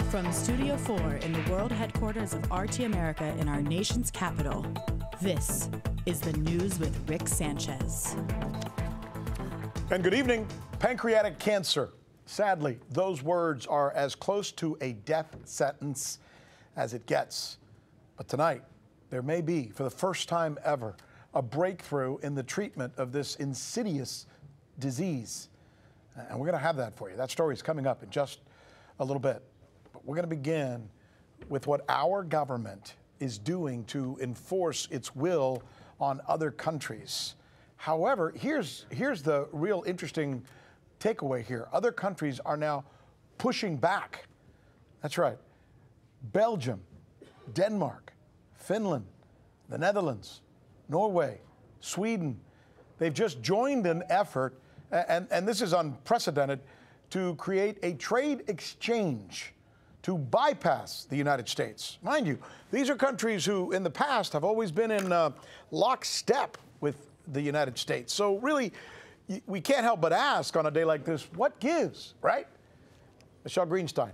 From Studio 4 in the world headquarters of RT America in our nation's capital, this is the news with Rick Sanchez. And good evening. Pancreatic cancer. Sadly, those words are as close to a death sentence as it gets. But tonight, there may be, for the first time ever, a breakthrough in the treatment of this insidious disease. And we're going to have that for you. That story is coming up in just a little bit. But we're going to begin with what our government is doing to enforce its will on other countries. However, here's the real interesting takeaway here. Other countries are now pushing back. That's right. Belgium, Denmark, Finland, the Netherlands, Norway, Sweden. They've just joined an effort, and this is unprecedented, to create a trade exchange to bypass the United States. Mind you, these are countries who in the past have always been in lockstep with the United States. So really, we can't help but ask on a day like this, what gives, right? Michele Greenstein,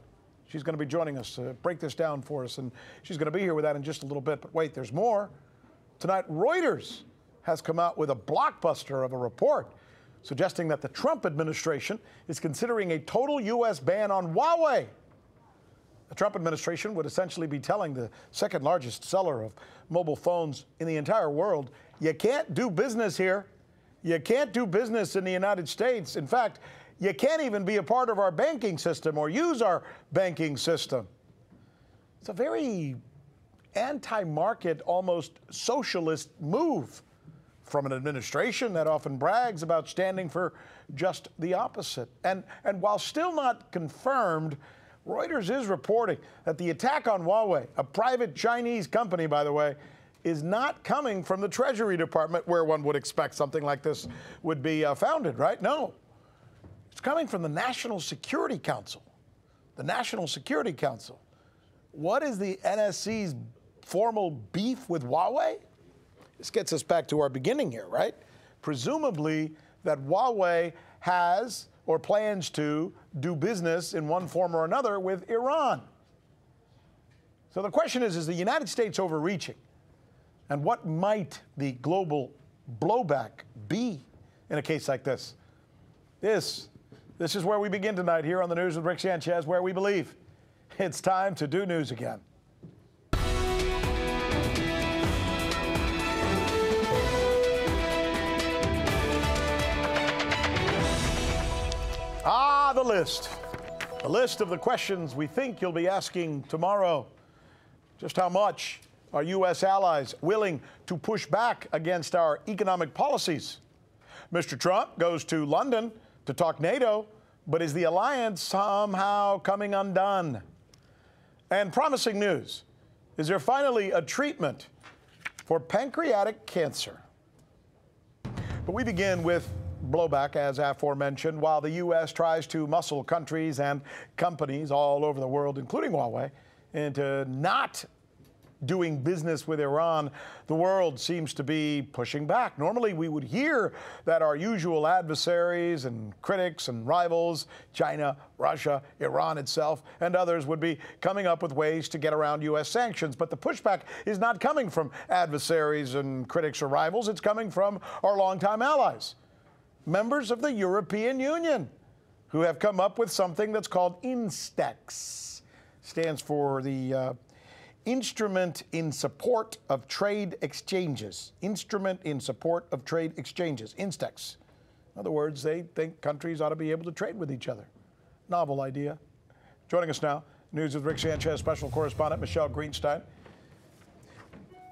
she's going to be joining us to break this down for us, and she's going to be here with that in just a little bit. But wait, there's more. Tonight, Reuters has come out with a blockbuster of a report suggesting that the Trump administration is considering a total U.S. ban on Huawei. The Trump administration would essentially be telling the second largest seller of mobile phones in the entire world, you can't do business here. You can't do business in the United States. In fact, you can't even be a part of our banking system or use our banking system. It's a very anti-market, almost socialist move from an administration that often brags about standing for just the opposite. And while still not confirmed, Reuters is reporting that the attack on Huawei, a private Chinese company, by the way, is not coming from the Treasury Department, where one would expect something like this would be founded, right? No. It's coming from the National Security Council. The National Security Council. What is the NSC's formal beef with Huawei? This gets us back to our beginning here, right? Presumably that Huawei has or plans to do business in one form or another with Iran. So the question is the United States overreaching? And what might the global blowback be in a case like this? This is where we begin tonight here on the News with Rick Sanchez, where we believe it's time to do news again. The list. The list of the questions we think you'll be asking tomorrow. Just how much are U.S. allies willing to push back against our economic policies? Mr. Trump goes to London to talk NATO, but is the alliance somehow coming undone? And promising news. Is there finally a treatment for pancreatic cancer? But we begin with blowback, as aforementioned, while the U.S. tries to muscle countries and companies all over the world, including Huawei, into not doing business with Iran. The world seems to be pushing back. Normally, we would hear that our usual adversaries and critics and rivals, China, Russia, Iran itself, and others would be coming up with ways to get around U.S. sanctions. But the pushback is not coming from adversaries and critics or rivals. It's coming from our longtime allies, members of the European Union, who have come up with something that's called INSTEX. Stands for the Instrument in Support of Trade Exchanges. Instrument in Support of Trade Exchanges, INSTEX. In other words, they think countries ought to be able to trade with each other. Novel idea. Joining us now, News with Rick Sanchez, special correspondent Michele Greenstein.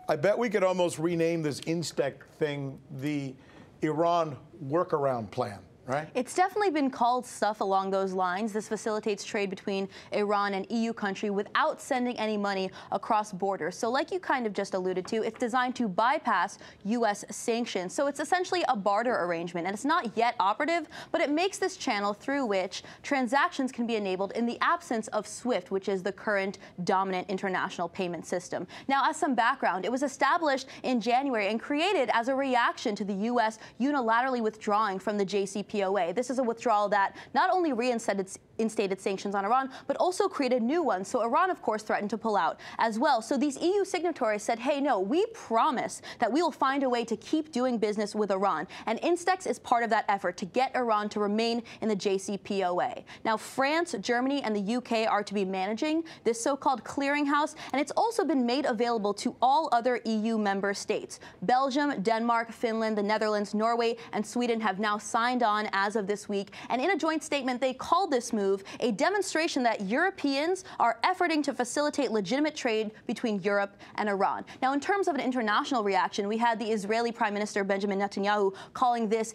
I bet we could almost rename this INSTEX thing the Iran workaround plan, right? It's definitely been called stuff along those lines. This facilitates trade between Iran and EU country without sending any money across borders. So like you kind of just alluded to, it's designed to bypass U.S. sanctions. So it's essentially a barter arrangement, and it's not yet operative, but it makes this channel through which transactions can be enabled in the absence of SWIFT, which is the current dominant international payment system. Now, as some background, it was established in January and created as a reaction to the U.S. unilaterally withdrawing from the JCPOA JCPOA. This is a withdrawal that not only reinstated sanctions on Iran, but also created new ones. So Iran, of course, threatened to pull out as well. So these EU signatories said, hey, no, we promise that we will find a way to keep doing business with Iran. And INSTEX is part of that effort to get Iran to remain in the JCPOA. Now, France, Germany, and the UK are to be managing this so-called clearinghouse, and it's also been made available to all other EU member states. Belgium, Denmark, Finland, the Netherlands, Norway, and Sweden have now signed on as of this week. And in a joint statement, they called this move a demonstration that Europeans are efforting to facilitate legitimate trade between Europe and Iran. Now, in terms of an international reaction, we had the Israeli Prime Minister Benjamin Netanyahu calling this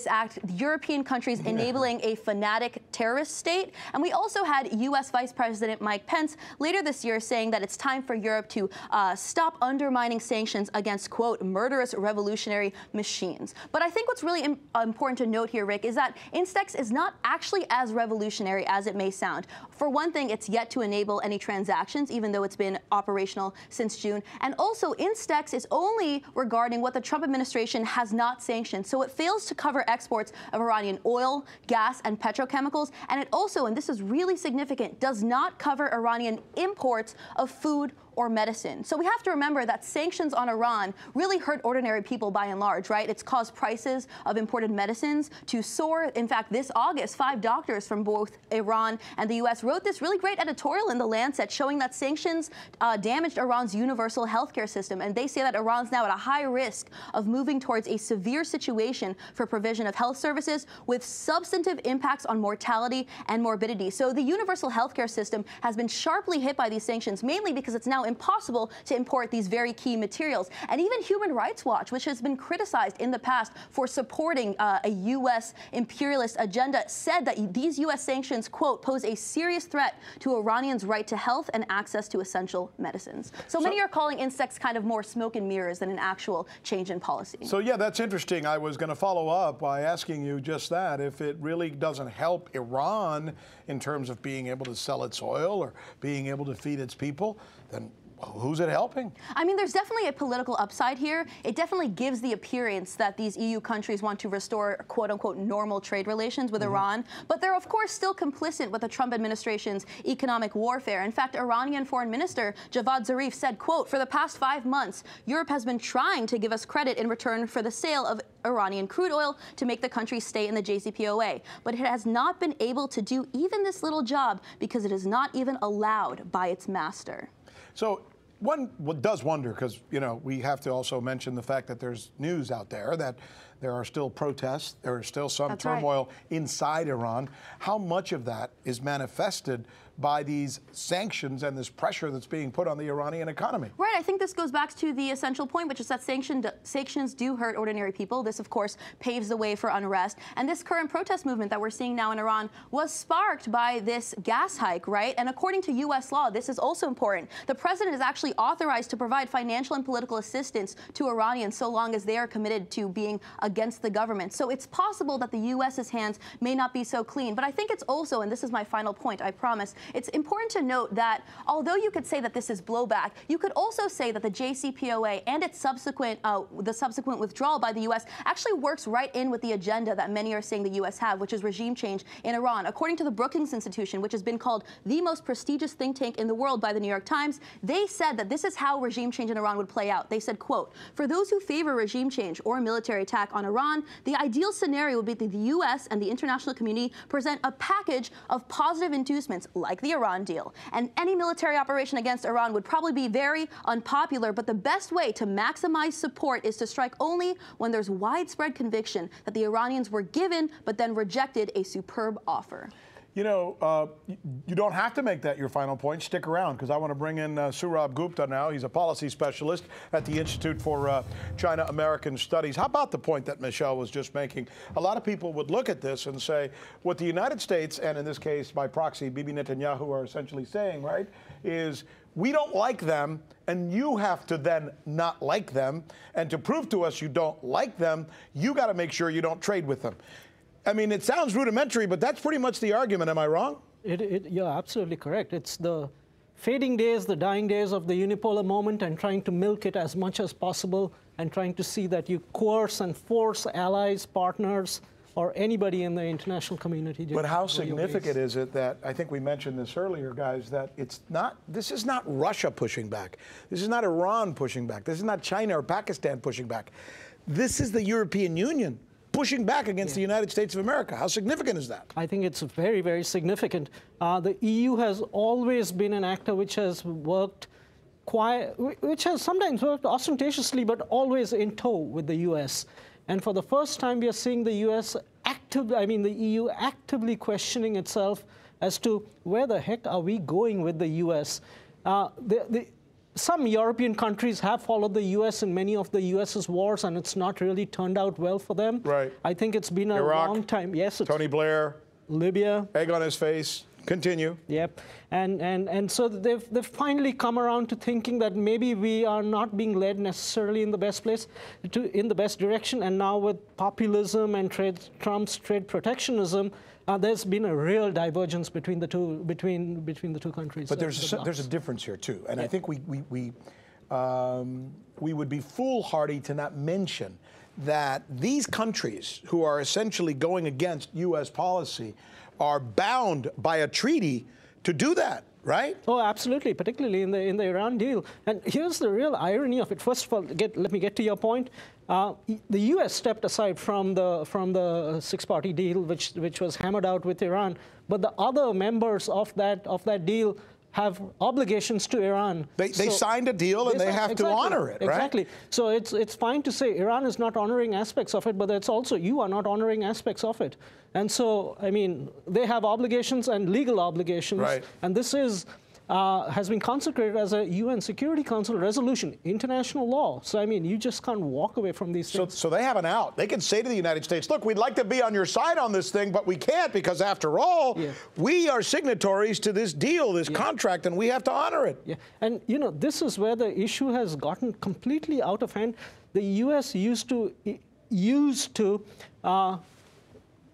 act European countries enabling a fanatic terrorist state. And we also had U.S. Vice President Mike Pence later this year saying that it's time for Europe to stop undermining sanctions against, quote, murderous revolutionary machines. But I think what's really important to note here, Rick, is that INSTEX is not actually as revolutionary as it may sound. For one thing, it's yet to enable any transactions, even though it's been operational since June. And also, INSTEX is only regarding what the Trump administration has not sanctioned. So it fails to cover exports of Iranian oil, gas, and petrochemicals. And it also, and this is really significant, does not cover Iranian imports of food or medicine. So we have to remember that sanctions on Iran really hurt ordinary people by and large, right? It's caused prices of imported medicines to soar. In fact, this August, 5 doctors from both Iran and the U.S. wrote this really great editorial in The Lancet showing that sanctions damaged Iran's universal healthcare system. And they say that Iran's now at a high risk of moving towards a severe situation for provision of health services with substantive impacts on mortality and morbidity. So the universal healthcare system has been sharply hit by these sanctions, mainly because it's now impossible to import these very key materials. And even Human Rights Watch, which has been criticized in the past for supporting a U.S. imperialist agenda, said that these U.S. sanctions, quote, pose a serious threat to Iranians' right to health and access to essential medicines. So many are calling INSTEX kind of more smoke and mirrors than an actual change in policy. So yeah, that's interesting. I was going to follow up by asking you just that. If it really doesn't help Iran in terms of being able to sell its oil or being able to feed its people, then who's it helping? I mean, there's definitely a political upside here. It definitely gives the appearance that these EU countries want to restore, quote unquote, normal trade relations with Iran. But they're, of course, still complicit with the Trump administration's economic warfare. In fact, Iranian Foreign Minister Javad Zarif said, quote, for the past 5 months, Europe has been trying to give us credit in return for the sale of Iranian crude oil to make the country stay in the JCPOA. But it has not been able to do even this little job because it is not even allowed by its master. So one does wonder, because, you know, we have to also mention the fact that there's news out there that there are still protests, there is still some turmoil inside Iran. How much of that is manifested by these sanctions and this pressure that's being put on the Iranian economy? Right. I think this goes back to the essential point, which is that sanctions do hurt ordinary people. This, of course, paves the way for unrest. And this current protest movement that we're seeing now in Iran was sparked by this gas hike, right? And according to U.S. law, this is also important. The president is actually authorized to provide financial and political assistance to Iranians so long as they are committed to being against the government. So it's possible that the U.S.'s hands may not be so clean. But I think it's also, and this is my final point, I promise, it's important to note that although you could say that this is blowback, you could also say that the JCPOA and its subsequent withdrawal by the U.S. actually works right in with the agenda that many are saying the U.S. have, which is regime change in Iran. According to the Brookings Institution, which has been called the most prestigious think tank in the world by the New York Times, they said that this is how regime change in Iran would play out. They said, quote, for those who favor regime change or a military attack on Iran, the ideal scenario would be that the U.S. and the international community present a package of positive inducements like the Iran deal. And any military operation against Iran would probably be very unpopular, but the best way to maximize support is to strike only when there's widespread conviction that the Iranians were given but then rejected a superb offer. You know, you don't have to make that your final point. Stick around, because I want to bring in Sourabh Gupta now. He's a policy specialist at the Institute for China-American Studies. How about the point that Michele was just making? A lot of people would look at this and say, what the United States, and in this case, by proxy, Bibi Netanyahu, are essentially saying, right, is we don't like them, and you have to then not like them. And to prove to us you don't like them, you got to make sure you don't trade with them. I mean, it sounds rudimentary, but that's pretty much the argument. Am I wrong? You're absolutely correct. It's the fading days, the dying days of the unipolar moment, and trying to milk it as much as possible and trying to see that you coerce and force allies, partners, or anybody in the international community. But how significant is it that, I think we mentioned this earlier, guys, that this is not Russia pushing back. This is not Iran pushing back. This is not China or Pakistan pushing back. This is the European Union pushing back against the United States of America. How significant is that? I think it's very, very significant. The EU has always been an actor which has worked which has sometimes worked ostentatiously, but always in tow with the U.S. And for the first time, we are seeing the the EU actively questioning itself as to where the heck are we going with the U.S. Some European countries have followed the U.S. in many of the U.S.'s wars, and it's not really turned out well for them. Right. I think it's been a long time. Yes. Tony Blair. Libya. Egg on his face. Continue. Yep. And so they've finally come around to thinking that maybe we are not being led necessarily in the best place, in the best direction. And now with populism and Trump's trade protectionism, there's been a real divergence between the two countries. But there's a difference here too, and I think we would be foolhardy to not mention that these countries who are essentially going against U.S. policy are bound by a treaty to do that, right? Oh, absolutely, particularly in the Iran deal. And here's the real irony of it. First of all, let me get to your point. The U.S. stepped aside from the six-party deal, which was hammered out with Iran, but the other members of that deal have obligations to Iran. They signed a deal and they have to honor it, right? Exactly. So it's fine to say Iran is not honoring aspects of it, but it's also you are not honoring aspects of it. And so, I mean, they have obligations and legal obligations. Right. And this has been consecrated as a UN Security Council resolution, international law. So, I mean, you just can't walk away from these things. So they have an out. They can say to the United States, look, we'd like to be on your side on this thing, but we can't because, after all, we are signatories to this deal, this contract, and we have to honor it. Yeah. And, you know, this is where the issue has gotten completely out of hand. The U.S. used to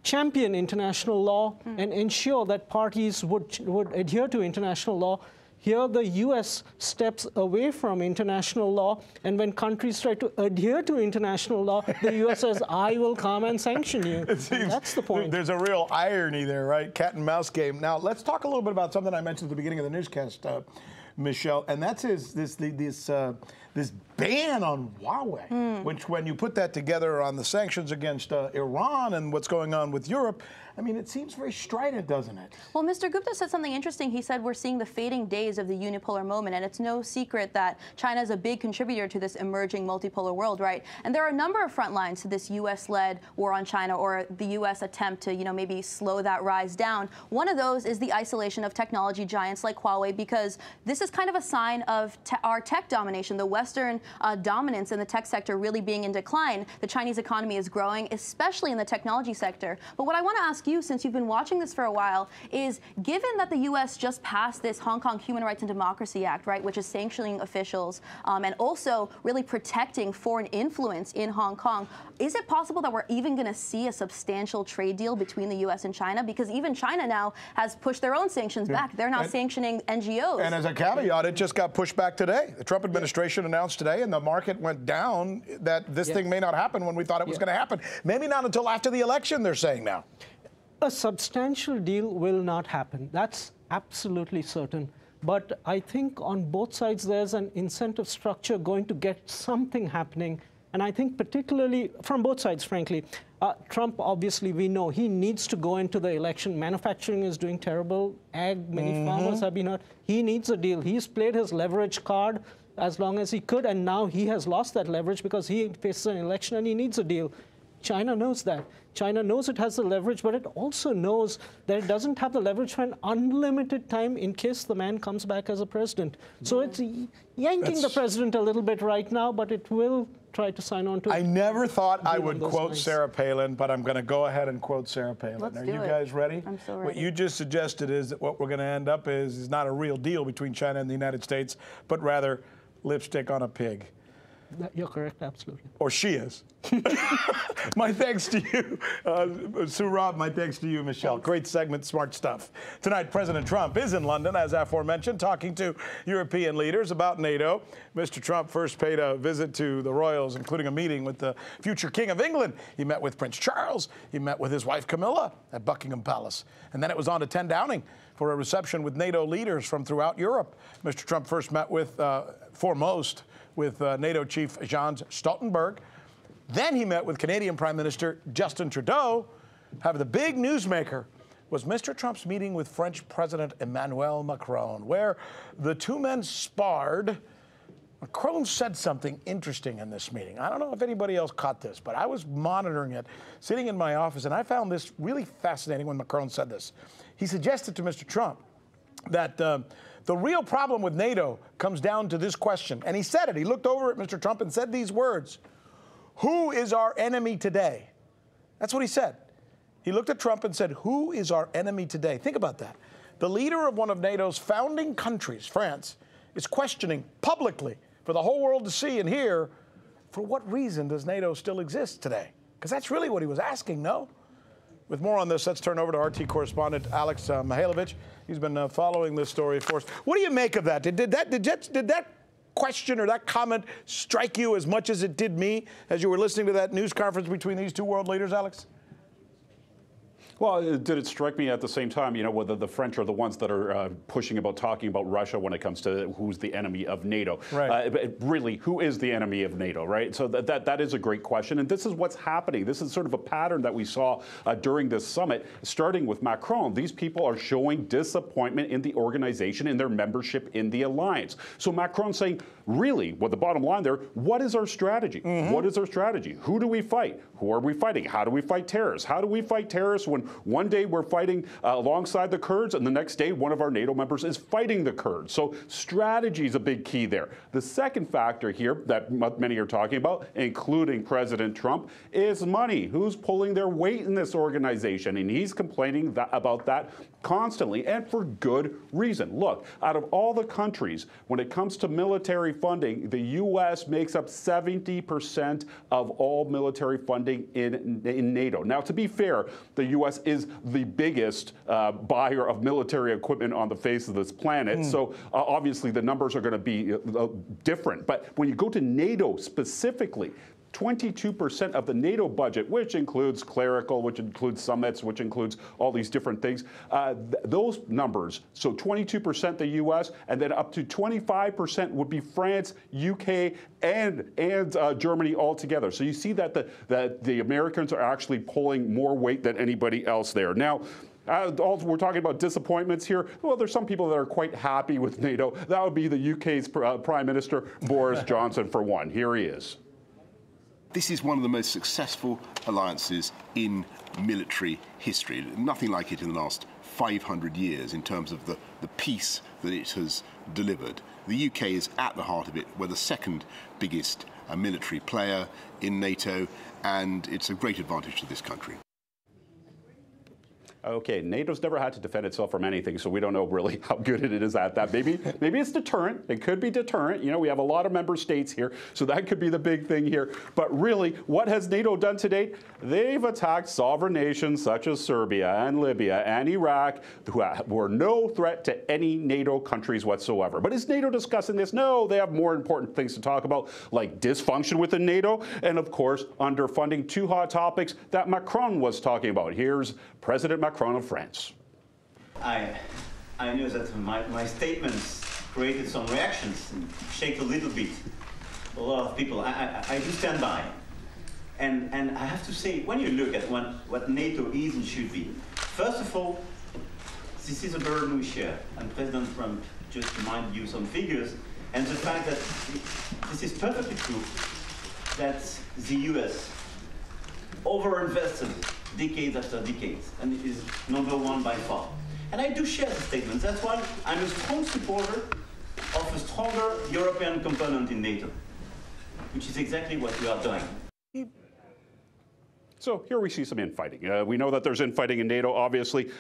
champion international law and ensure that parties would adhere to international law. Here, the U.S. steps away from international law, and when countries try to adhere to international law, the U.S. says, I will come and sanction you. That's the point. There's a real irony there, right? Cat and mouse game. Now, let's talk a little bit about something I mentioned at the beginning of the newscast, Michele, and that's this ban on Huawei, which, when you put that together on the sanctions against Iran and what's going on with Europe, I mean, it seems very strident, doesn't it? Well, Mr. Gupta said something interesting. He said we're seeing the fading days of the unipolar moment, and it's no secret that China is a big contributor to this emerging multipolar world, right? And there are a number of front lines to this U.S.-led war on China, or the U.S. attempt to, maybe slow that rise down. One of those is the isolation of technology giants like Huawei, because this is kind of a sign of our tech domination, the Western dominance in the tech sector really being in decline. The Chinese economy is growing, especially in the technology sector. But what I want to ask you, since you've been watching this for a while, is given that the U.S. just passed this Hong Kong Human Rights and Democracy Act, right, which is sanctioning officials and also really protecting foreign influence in Hong Kong, is it possible that we're even going to see a substantial trade deal between the U.S. and China? Because even China now has pushed their own sanctions back. They're now sanctioning NGOs. And as a caveat, it just got pushed back today. The Trump administration announced today, and the market went down, that this thing may not happen when we thought it was going to happen. Maybe not until after the election, they're saying now. A substantial deal will not happen. That's absolutely certain. But I think on both sides there's an incentive structure going to get something happening. And I think particularly from both sides, frankly, Trump, obviously, we know he needs to go into the election. Manufacturing is doing terrible. Many farmers have been hurt. He needs a deal. He's played his leverage card as long as he could, and now he has lost that leverage because he faces an election and he needs a deal. China knows that. China knows it has the leverage, but it also knows that it doesn't have the leverage for an unlimited time in case the man comes back as a president. So it's yanking the president a little bit right now, but it will try to sign on to it. I never thought I would quote Sarah Palin, but I'm going to go ahead and quote Sarah Palin. Let's Are do you it. guys ready? I'm so ready. What you just suggested is that what we're going to end up is not a real deal between China and the United States, but rather lipstick on a pig. You're correct, absolutely. Or she is. My thanks to you, Sourabh. My thanks to you, Michele. Great segment, smart stuff. Tonight, President Trump is in London, as aforementioned, talking to European leaders about NATO. Mr. Trump first paid a visit to the royals, including a meeting with the future King of England. He met with Prince Charles. He met with his wife, Camilla, at Buckingham Palace. And then it was on to 10 Downing for a reception with NATO leaders from throughout Europe. Mr. Trump first met with, foremost, with NATO chief Jens Stoltenberg. Then he met with Canadian Prime Minister Justin Trudeau. However, the big newsmaker was Mr. Trump's meeting with French President Emmanuel Macron, where the two men sparred. Macron said something interesting in this meeting. I don't know if anybody else caught this, but I was monitoring it, sitting in my office, and I found this really fascinating when Macron said this. He suggested to Mr. Trump that the real problem with NATO comes down to this question. And he said it. He looked over at Mr. Trump and said these words: "Who is our enemy today?" That's what he said. He looked at Trump and said, "Who is our enemy today?" Think about that. The leader of one of NATO's founding countries, France, is questioning publicly for the whole world to see and hear, for what reason does NATO still exist today? Because that's really what he was asking, no? With more on this, let's turn over to RT correspondent Alex Mihailovich. He's been following this story for us. What do you make of that? Did that question or that comment strike you as much as it did me as you were listening to that news conference between these two world leaders, Alex? Well, did it strike me at the same time, you know, whether the French are the ones that are pushing about talking about Russia when it comes to who's the enemy of NATO. Right. But really, who is the enemy of NATO, right? So that is a great question. And this is what's happening. This is sort of a pattern that we saw during this summit, starting with Macron. These people are showing disappointment in the organization, in their membership in the alliance. So Macron's saying, really, well, the bottom line there, what is our strategy? Mm-hmm. What is our strategy? Who do we fight? Who are we fighting? How do we fight terrorists? How do we fight terrorists when one day we're fighting alongside the Kurds and the next day one of our NATO members is fighting the Kurds? So strategy is a big key there. The second factor here that many are talking about, including President Trump, is money. Who's pulling their weight in this organization? And he's complaining about that constantly, and for good reason. Look, out of all the countries, when it comes to military funding, the U.S. makes up 70% of all military funding in NATO. Now, to be fair, the U.S. is the biggest buyer of military equipment on the face of this planet, so obviously the numbers are going to be different. But when you go to NATO specifically, 22% of the NATO budget, which includes clerical, which includes summits, which includes all these different things, those numbers, so 22% the U.S., and then up to 25% would be France, UK, and Germany all together. So you see that the Americans are actually pulling more weight than anybody else there. Now, also, we're talking about disappointments here. Well, there's some people that are quite happy with NATO. That would be the UK's Prime Minister, Boris Johnson, for one. Here he is. This is one of the most successful alliances in military history. Nothing like it in the last 500 years in terms of the peace that it has delivered. The UK is at the heart of it. We're the second biggest military player in NATO, and it's a great advantage to this country. Okay, NATO's never had to defend itself from anything, so we don't know really how good it is at that. Maybe it's deterrent. It could be deterrent. You know, we have a lot of member states here, so that could be the big thing here. But really, what has NATO done to date? They've attacked sovereign nations such as Serbia and Libya and Iraq, who were no threat to any NATO countries whatsoever. But is NATO discussing this? No, they have more important things to talk about, like dysfunction within NATO, and of course, underfunding, two hot topics that Macron was talking about. Here's President Macron of France. I knew that my statements created some reactions and shake a little bit. A lot of people. I do stand by. And I have to say, when you look at what NATO is and should be, first of all, this is a burden we share. And President Trump just reminded you some figures, and the fact that this is perfectly true, that the US overinvested decades after decades, and it is #1 by far. And I do share the statement. That's why I'm a strong supporter of a stronger European component in NATO, which is exactly what we are doing. So here we see some infighting. We know that there's infighting in NATO, obviously.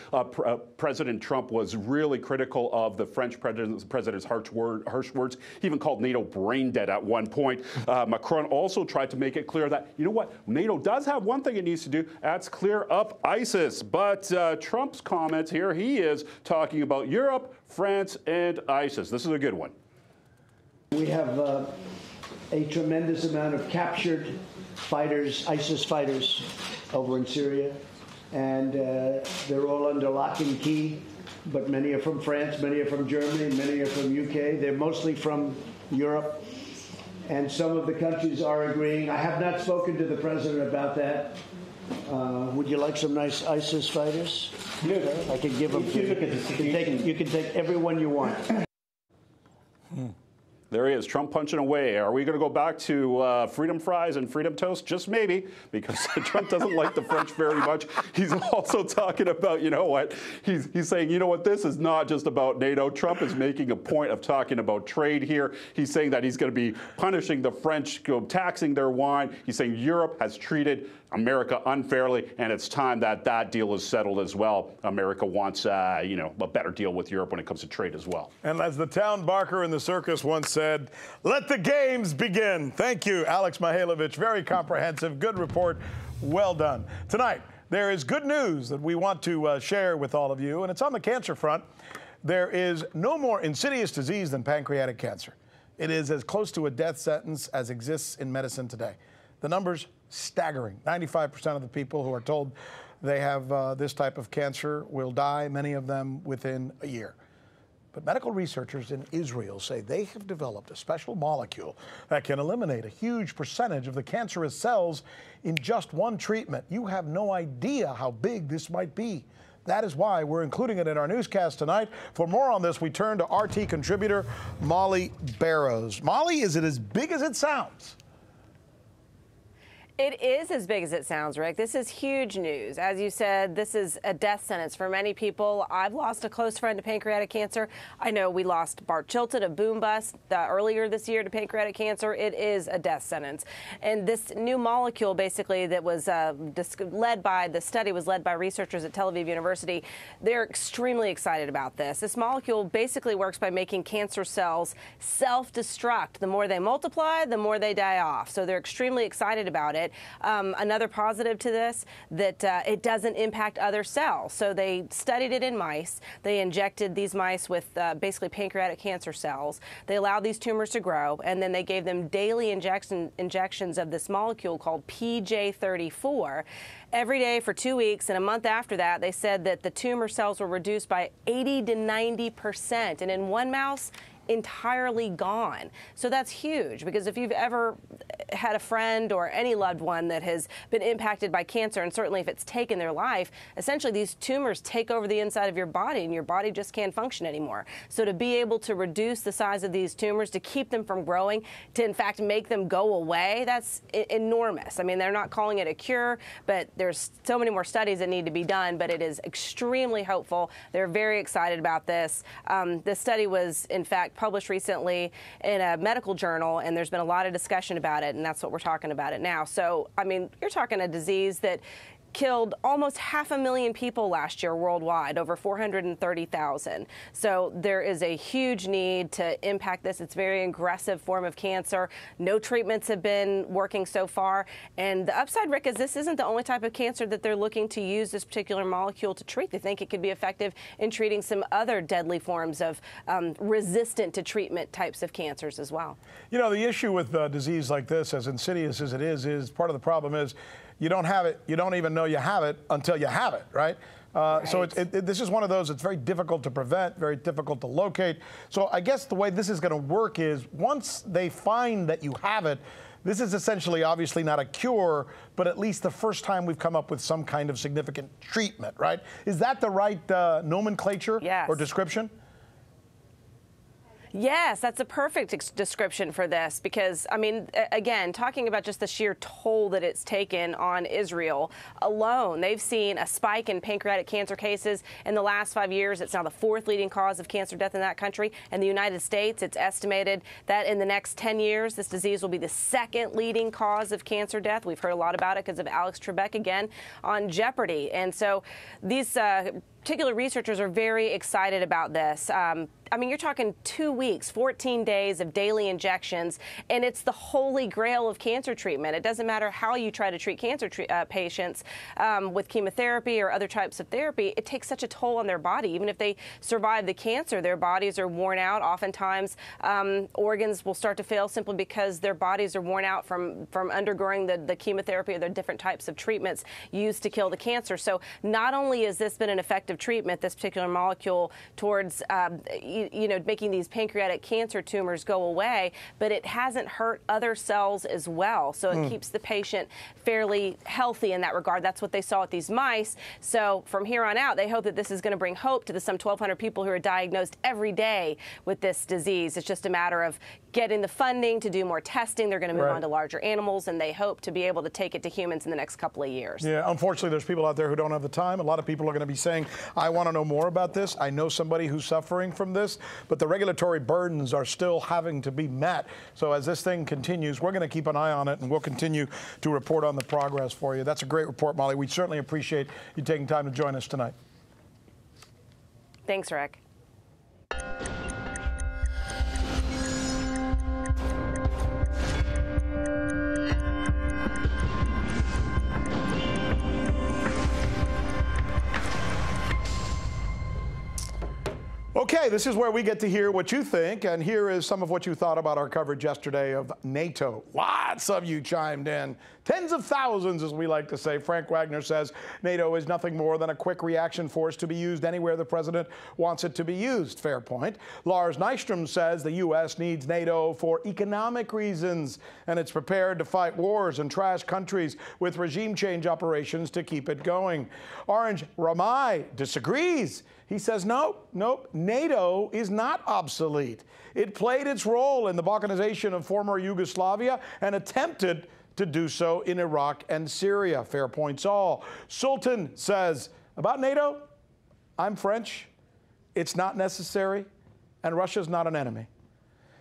President Trump was really critical of the French president's harsh words. He even called NATO brain dead at one point. Macron also tried to make it clear that, you know what, NATO does have one thing it needs to do, that's clear up ISIS. But Trump's comments here, he is talking about Europe, France, and ISIS. This is a good one. We have a tremendous amount of captured fighters, ISIS fighters, over in Syria, and they're all under lock and key, but many are from France, many are from Germany, many are from UK. They're mostly from Europe, and some of the countries are agreeing. I have not spoken to the president about that. Would you like some nice ISIS fighters? I can give them to you. You can take everyone you want. There he is, Trump punching away. Are we going to go back to freedom fries and freedom toast? Just maybe, because Trump doesn't like the French very much. He's also talking about, you know what, he's saying, you know what, this is not just about NATO. Trump is making a point of talking about trade here. He's saying that he's going to be punishing the French, taxing their wine. He's saying Europe has treated America unfairly, and it's time that that deal is settled as well. America wants, you know, a better deal with Europe when it comes to trade as well. And as the town barker in the circus once said, let the games begin. Thank you, Alex Mihailovich. Very comprehensive, good report. Well done. Tonight, there is good news that we want to share with all of you, and it's on the cancer front. There is no more insidious disease than pancreatic cancer. It is as close to a death sentence as exists in medicine today. The numbers staggering. 95% of the people who are told they have this type of cancer will die, many of them within a year. But medical researchers in Israel say they have developed a special molecule that can eliminate a huge percentage of the cancerous cells in just one treatment. You have no idea how big this might be. That is why we're including it in our newscast tonight. For more on this, we turn to RT contributor Mollye Barrows. Molly, is it as big as it sounds? It is as big as it sounds, Rick. This is huge news. As you said, this is a death sentence for many people. I've lost a close friend to pancreatic cancer. I know we lost Bart Chilton, a boom bust, earlier this year to pancreatic cancer. It is a death sentence. And this new molecule, basically, that was led by researchers at Tel Aviv University. They're extremely excited about this. This molecule basically works by making cancer cells self-destruct. The more they multiply, the more they die off. So they're extremely excited about it. Another positive to this, that it doesn't impact other cells. So they studied it in mice. They injected these mice with basically pancreatic cancer cells. They allowed these tumors to grow, and then they gave them daily injections of this molecule called PJ34 every day for 2 weeks. And a month after that, they said that the tumor cells were reduced by 80 to 90%. And in one mouse, entirely gone. So that's huge, because if you've ever had a friend or any loved one that has been impacted by cancer, and certainly if it's taken their life, essentially these tumors take over the inside of your body and your body just can't function anymore. So to be able to reduce the size of these tumors, to keep them from growing, to in fact make them go away, that's enormous. I mean, they're not calling it a cure, but there's so many more studies that need to be done, but it is extremely hopeful. They're very excited about this. This study was in fact published recently in a medical journal, and there's been a lot of discussion about it, and that's what we're talking about it now. So, I mean, you're talking a disease that killed almost 500,000 people last year worldwide, over 430,000. So there is a huge need to impact this. It's a very aggressive form of cancer. No treatments have been working so far. And the upside, Rick, is this isn't the only type of cancer that they're looking to use this particular molecule to treat. They think it could be effective in treating some other deadly forms of resistant to treatment types of cancers as well. You know, the issue with disease like this, as insidious as it is part of the problem is you don't have it, you don't even know you have it until you have it, right? Right. So this is one of those, it's very difficult to prevent, very difficult to locate. So I guess the way this is going to work is once they find that you have it, this is essentially obviously not a cure, but at least the first time we've come up with some kind of significant treatment, right? Is that the right nomenclature or description? Yes, that's a perfect description for this because, I mean, again, talking about just the sheer toll that it's taken on Israel alone, they've seen a spike in pancreatic cancer cases in the last 5 years. It's now the 4th leading cause of cancer death in that country. In the United States, it's estimated that in the next 10 years, this disease will be the 2nd leading cause of cancer death. We've heard a lot about it because of Alex Trebek again on Jeopardy. And so these particular researchers are very excited about this. I mean, you're talking 2 weeks, 14 days of daily injections, and it's the holy grail of cancer treatment. It doesn't matter how you try to treat cancer patients with chemotherapy or other types of therapy. It takes such a toll on their body. Even if they survive the cancer, their bodies are worn out. Oftentimes, organs will start to fail simply because their bodies are worn out from undergoing the chemotherapy or the different types of treatments used to kill the cancer. So not only has this been an effective treatment, this particular molecule, towards making these pancreatic cancer tumors go away, but it hasn't hurt other cells as well. So it keeps the patient fairly healthy in that regard. That's what they saw with these mice. So from here on out, they hope that this is going to bring hope to the some 1,200 people who are diagnosed every day with this disease. It's just a matter of getting the funding to do more testing. They're going to move on to larger animals, and they hope to be able to take it to humans in the next couple of years. Yeah, unfortunately, there's people out there who don't have the time. A lot of people are going to be saying, I want to know more about this. I know somebody who's suffering from this, but the regulatory burdens are still having to be met. So as this thing continues, we're going to keep an eye on it, and we'll continue to report on the progress for you. That's a great report, Molly. We certainly appreciate you taking time to join us tonight. Thanks, Rick. Okay, this is where we get to hear what you think, and here is some of what you thought about our coverage yesterday of NATO. Lots of you chimed in. Tens of thousands, as we like to say. Frank Wagner says NATO is nothing more than a quick reaction force to be used anywhere the president wants it to be used. Fair point. Lars Nystrom says the U.S. needs NATO for economic reasons, and it's prepared to fight wars and trash countries with regime change operations to keep it going. Orange Ramai disagrees. He says, nope, NATO is not obsolete. It played its role in the balkanization of former Yugoslavia and attempted to do so in Iraq and Syria. Fair points all. Sultan says, about NATO, I'm French. It's not necessary, and Russia's not an enemy.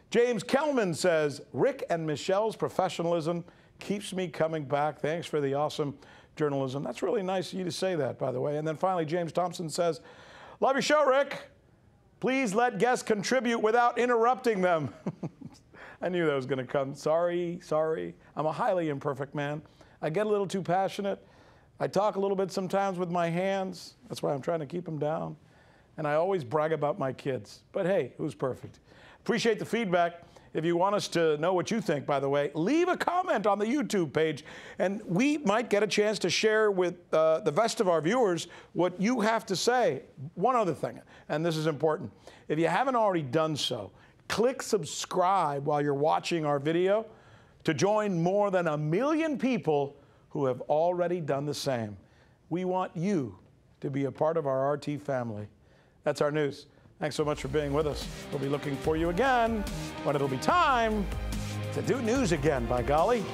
James Kelman says, Rick and Michele's professionalism keeps me coming back. Thanks for the awesome journalism. That's really nice of you to say that, by the way. And then finally, James Thompson says, love your show, Rick. Please let guests contribute without interrupting them. I knew that was going to come. Sorry. I'm a highly imperfect man. I get a little too passionate. I talk a little bit sometimes with my hands. That's why I'm trying to keep them down. And I always brag about my kids. But hey, who's perfect? Appreciate the feedback. If you want us to know what you think, by the way, leave a comment on the YouTube page, and we might get a chance to share with the rest of our viewers what you have to say. One other thing, and this is important. If you haven't already done so, click subscribe while you're watching our video to join more than 1 million people who have already done the same. We want you to be a part of our RT family. That's our news. Thanks so much for being with us. We'll be looking for you again when it'll be time to do news again, by golly.